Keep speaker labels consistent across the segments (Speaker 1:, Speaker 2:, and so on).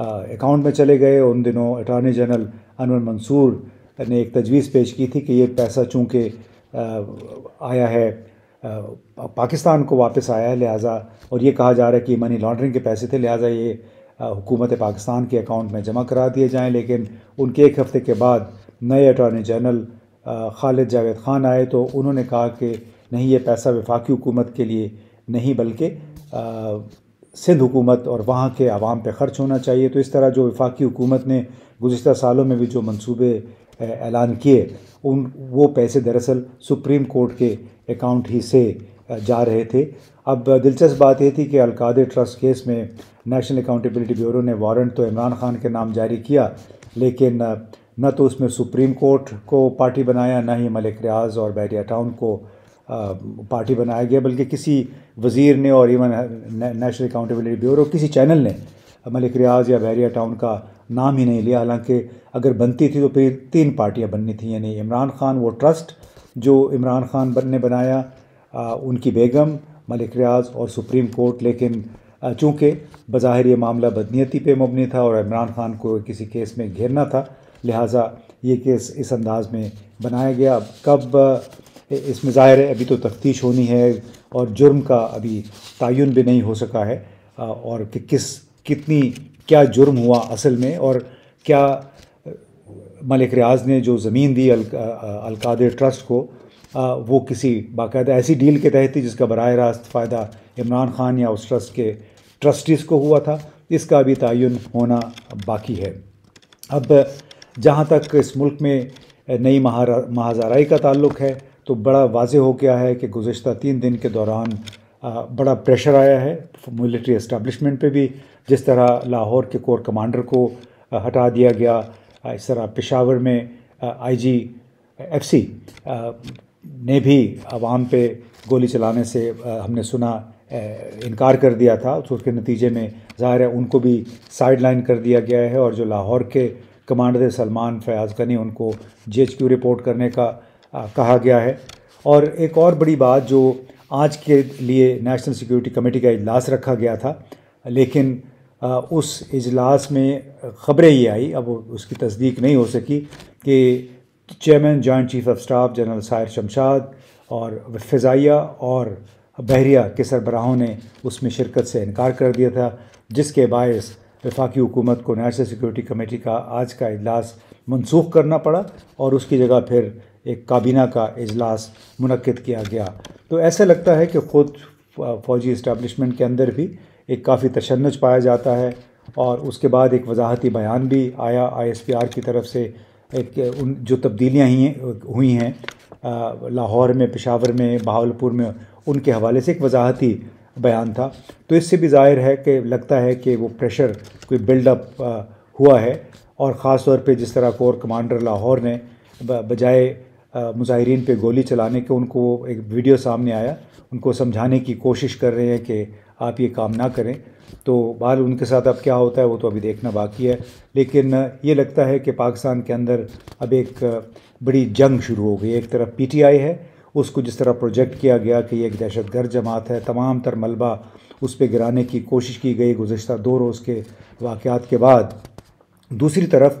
Speaker 1: Account میں چلے گئے. ان دنوں اٹارنی جنرل انور منصور نے ایک تجویز پیش کی تھی کہ یہ پیسہ چونکہ آیا ہے پاکستان کو واپس آیا ہے، لہٰذا اور یہ کہا جا رہا ہے کہ منی لانڈرنگ کے پیسے تھے، لہٰذا یہ حکومت پاکستان کے اکاؤنٹ میں جمع کرا دیے جائیں. لیکن ان کے ایک ہفتے کے بعد نئے اٹارنی جنرل خالد جاوید خان آئے تو انہوں نے کہا کہ نہیں، یہ پیسہ وفاقی حکومت کے لیے نہیں بلکہ سندھ حکومت اور وہاں کے عوام پہ خرچ ہونا چاہیے. تو اس طرح جو وفاقی حکومت نے گزشتہ سالوں میں بھی جو منصوبے اعلان کیے وہ پیسے دراصل سپریم کورٹ کے اکاؤنٹ ہی سے جا رہے تھے. اب دلچسپ بات یہ تھی کہ القادر ٹرسٹ کیس میں نیشنل اکاؤنٹیبلٹی بیورو نے وارنٹ تو عمران خان کے نام جاری کیا، لیکن نہ تو اس میں سپریم کورٹ کو پارٹی بنایا، نہ ہی ملک ریاض اور بحریہ ٹاؤن کو پارٹی بنایا گیا، بلکہ کسی وزیر نے اور ایون نیشنل اکاؤنٹیبلٹی بیورو کسی چینل نے ملک ریاض یا بحریہ ٹاؤن کا نام ہی نہیں لیا. حالانکہ اگر بنتی تھی تو پھر 3 پارٹیاں بننی تھیں، یعنی عمران خان وہ ٹرسٹ جو عمران خان نے بنایا، ان کی بیگم، ملک ریاض اور سپریم کورٹ. لیکن چونکہ بظاہر یہ معاملہ بدنیتی پہ مبنی تھا اور عمران خان کو کسی کیس میں گھیرنا تھا، لہٰذا یہ کیس اس انداز میں بنایا گیا. اب کب اس میں ظاہر ہے ابھی تو تفتیش ہونی ہے اور جرم کا ابھی تعین بھی نہیں ہو سکا ہے، اور کہ کیا جرم ہوا اصل میں، اور کیا ملک ریاض نے جو زمین دی القادر ٹرسٹ کو وہ کسی باقاعدہ ایسی ڈیل کے تحت تھی جس کا براہ راست فائدہ عمران خان یا اس ٹرسٹ کے ٹرسٹیز کو ہوا تھا. اس کا بھی تعین ہونا باقی ہے. اب جہاں تک اس ملک میں نئی مہازارائی کا تعلق ہے تو بڑا واضح ہو گیا ہے کہ گزشتہ 3 دن کے دوران بڑا پریشر آیا ہے ملٹری اسٹیبلشمنٹ پہ بھی. جس طرح لاہور کے کور کمانڈر کو ہٹا دیا گیا، اس طرح پشاور میں IGFC نے بھی عوام پہ گولی چلانے سے ہم نے سنا انکار کر دیا تھا. اس کے نتیجے میں ظاہر ہے ان کو بھی سائیڈ لائن کر دیا گیا ہے، اور جو لاہور کے کمانڈر سلمان فیاض غنی ان کو GHQ رپورٹ کرنے کا کہا گیا ہے. اور ایک اور بڑی بات جو آج کے لیے نیشنل سیکیورٹی کمیٹی کا اجلاس رکھا گیا تھا، لیکن اس اجلاس میں خبریں یہ آئی، اب اس کی تصدیق نہیں ہو سکی، کہ chairman joint chief of staff general Sahir Shamshad اور فضائیہ اور بحریہ کے سربراہوں نے اس میں شرکت سے انکار کر دیا تھا، جس کے باعث وفاقی حکومت کو نیشنل سیکیورٹی کمیٹی کا آج کا اجلاس منسوخ کرنا پڑا اور اس کی جگہ پھر ایک کابینہ کا اجلاس منعقد کیا گیا. تو ایسا لگتا ہے کہ خود فوجی اسٹیبلشمنٹ کے اندر بھی ایک کافی تشنج پایا جاتا ہے. اور اس کے بعد ایک وضاحتی بیان بھی آیا ISPR کی طرف سے، جو تبدیلیاں ہوئی ہیں لاہور میں، پشاور میں، بہاولپور میں، ان کے حوالے سے ایک وضاحتی بیان تھا. تو اس سے بھی ظاہر ہے کہ لگتا ہے کہ وہ پریشر کوئی بلڈ اپ ہوا ہے، اور خاص طور پہ جس طرح کور کمانڈر لاہور نے بجائے مظاہرین پہ گولی چلانے کے، ان کو ایک ویڈیو سامنے آیا، ان کو سمجھانے کی کوشش کر رہے ہیں کہ آپ یہ کام نہ کریں. تو بہرحال ان کے ساتھ اب کیا ہوتا ہے وہ تو ابھی دیکھنا باقی ہے. لیکن یہ لگتا ہے کہ پاکستان کے اندر اب ایک بڑی جنگ شروع ہو گئی. ایک طرف PTI ہے، اس کو جس طرح پروجیکٹ کیا گیا کہ یہ ایک دہشت گرد جماعت ہے، تمام تر ملبہ اس پہ گرانے کی کوشش کی گئی گزشتہ 2 روز کے واقعات کے بعد. دوسری طرف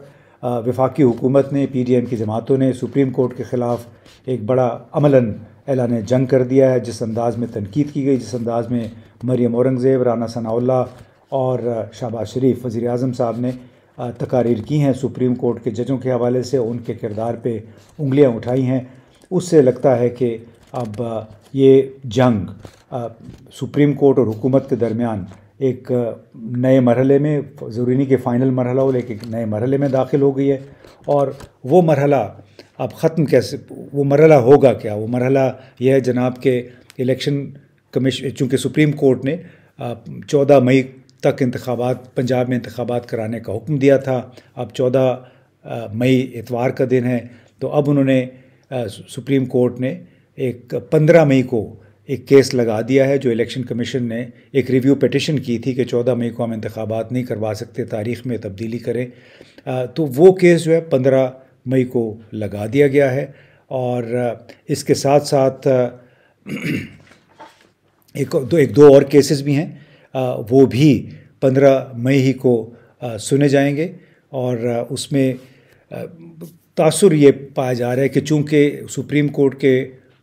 Speaker 1: وفاقی حکومت نے، PDM کی جماعتوں نے سپریم کورٹ کے خلاف ایک بڑا عملاً اعلان جنگ کر دیا ہے. جس انداز میں تنقید کی گئی، جس انداز میں مریم اورنگزیب، رانا ثناء اللہ اور شہباز شریف وزیر اعظم صاحب نے تقاریر کی ہیں سپریم کورٹ کے ججوں کے حوالے سے، ان کے کردار پہ انگلیاں اٹھائی ہیں، اس سے لگتا ہے کہ اب یہ جنگ سپریم کورٹ اور حکومت کے درمیان ایک نئے مرحلے میں، ضروری نہیں کہ فائنل مرحلہ ہو، لیکن ایک نئے مرحلے میں داخل ہو گئی ہے. اور وہ مرحلہ اب ختم کیسے، وہ مرحلہ ہوگا کیا؟ وہ مرحلہ یہ ہے جناب کہ الیکشن کمیشن، چونکہ سپریم کورٹ نے 14 مئی تک انتخابات، پنجاب میں انتخابات کرانے کا حکم دیا تھا. اب 14 مئی اتوار کا دن ہے، تو اب انہوں نے سپریم کورٹ نے ایک 15 مئی کو ایک کیس لگا دیا ہے، جو الیکشن کمیشن نے ایک ریویو پیٹیشن کی تھی کہ 14 مئی کو ہم انتخابات نہیں کروا سکتے، تاریخ میں تبدیلی کریں. تو وہ کیس جو ہے 15 مئی کو لگا دیا گیا ہے. اور اس کے ساتھ ساتھ ایک دو اور کیسز بھی ہیں، وہ بھی 15 مئی ہی کو سنے جائیں گے، اور اس میں تاثر یہ پایا جا رہا ہے کہ چونکہ سپریم کورٹ کے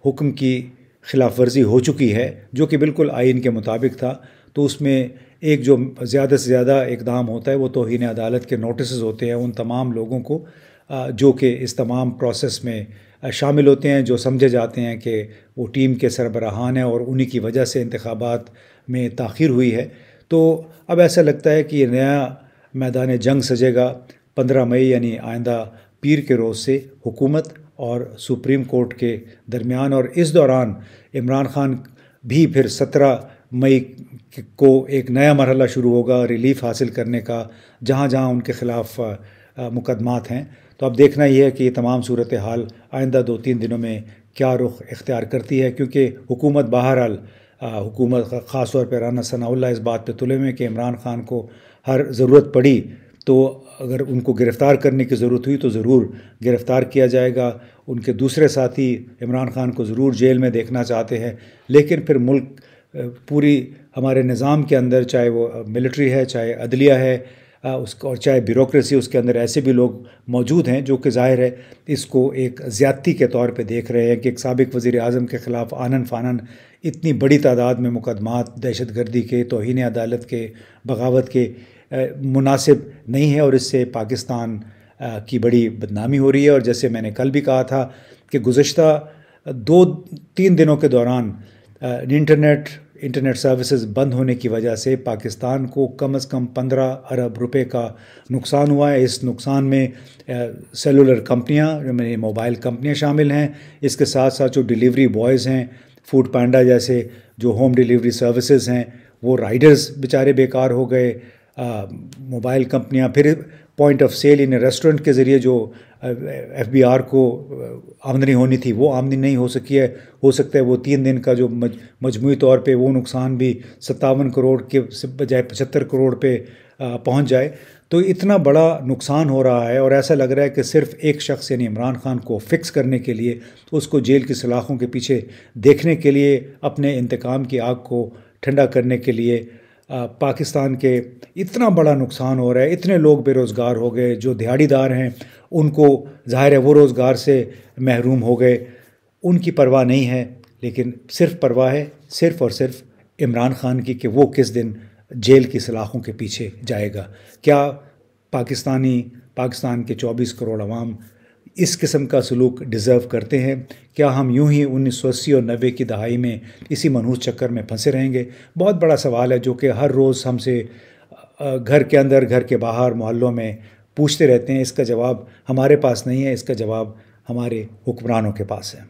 Speaker 1: حکم کی خلاف ورزی ہو چکی ہے جو کہ بالکل آئین کے مطابق تھا، تو اس میں ایک جو زیادہ سے زیادہ اقدام ہوتا ہے وہ توہین عدالت کے نوٹسز ہوتے ہیں ان تمام لوگوں کو جو کہ اس تمام پروسیس میں شامل ہوتے ہیں، جو سمجھے جاتے ہیں کہ وہ ٹیم کے سربراہان ہیں اور انہی کی وجہ سے انتخابات میں تاخیر ہوئی ہے۔ تو اب ایسا لگتا ہے کہ یہ نیا میدان جنگ سجے گا 15 مئی یعنی آئندہ پیر کے روز سے حکومت اور سپریم کورٹ کے درمیان، اور اس دوران عمران خان بھی پھر 17 مئی کو ایک نیا مرحلہ شروع ہوگا ریلیف حاصل کرنے کا جہاں جہاں ان کے خلاف مقدمات ہیں۔ تو اب دیکھنا یہ ہے کہ یہ تمام صورتحال آئندہ 2-3 دنوں میں کیا رخ اختیار کرتی ہے، کیونکہ حکومت بہرحال حکومت خاص طور پہ رانا ثناء اللہ اس بات پہ تلے ہوئے کہ عمران خان کو ہر ضرورت پڑی تو اگر ان کو گرفتار کرنے کی ضرورت ہوئی تو ضرور گرفتار کیا جائے گا۔ ان کے دوسرے ساتھی عمران خان کو ضرور جیل میں دیکھنا چاہتے ہیں، لیکن پھر ملک پوری ہمارے نظام کے اندر، چاہے وہ ملٹری ہے، چاہے عدلیہ ہے، اور چاہے بیوروکریسی، اس کے اندر ایسے بھی لوگ موجود ہیں جو کہ ظاہر ہے اس کو ایک زیادتی کے طور پہ دیکھ رہے ہیں کہ ایک سابق وزیر اعظم کے خلاف آنن فانن اتنی بڑی تعداد میں مقدمات دہشت گردی کے، توہین عدالت کے، بغاوت کے مناسب نہیں ہے، اور اس سے پاکستان کی بڑی بدنامی ہو رہی ہے۔ اور جیسے میں نے کل بھی کہا تھا کہ گزشتہ 2-3 دنوں کے دوران انٹرنیٹ سروسز بند ہونے کی وجہ سے پاکستان کو کم از کم 15 ارب روپے کا نقصان ہوا ہے۔ اس نقصان میں سیلولر کمپنیاں، موبائل کمپنیاں شامل ہیں، اس کے ساتھ ساتھ جو ڈیلیوری بوائز ہیں، فوڈ پانڈا جیسے جو ہوم ڈیلیوری سروسز ہیں، وہ رائڈرز بیچارے بیکار ہو گئے، موبائل کمپنیاں، پھر پوائنٹ آف سیل ان ریسٹورنٹ کے ذریعے جو FBR کو آمدنی ہونی تھی وہ آمدنی نہیں ہو سکی ہے۔ ہو سکتا ہے وہ 3 دن کا جو مجموعی طور پہ وہ نقصان بھی 57 کروڑ کے بجائے 75 کروڑ پہ پہنچ جائے۔ تو اتنا بڑا نقصان ہو رہا ہے، اور ایسا لگ رہا ہے کہ صرف ایک شخص یعنی عمران خان کو فکس کرنے کے لیے، اس کو جیل کی سلاخوں کے پیچھے دیکھنے کے لیے، اپنے انتقام کی آگ کو ٹھنڈا کرنے کے لیے پاکستان کے اتنا بڑا نقصان ہو رہا ہے، اتنے لوگ بے روزگار ہو گئے، جو دیہڑی دار ہیں ان کو ظاہر ہے وہ روزگار سے محروم ہو گئے، ان کی پرواہ نہیں ہے، لیکن صرف پرواہ ہے صرف اور صرف عمران خان کی کہ وہ کس دن جیل کی سلاخوں کے پیچھے جائے گا۔ کیا پاکستان کے 24 کروڑ عوام اس قسم کا سلوک ڈیزرو کرتے ہیں؟ کیا ہم یوں ہی 1980 اور 90 کی دہائی میں اسی منحوس چکر میں پھنسے رہیں گے؟ بہت بڑا سوال ہے جو کہ ہر روز ہم سے گھر کے اندر، گھر کے باہر، محلوں میں پوچھتے رہتے ہیں۔ اس کا جواب ہمارے پاس نہیں ہے، اس کا جواب ہمارے حکمرانوں کے پاس ہے۔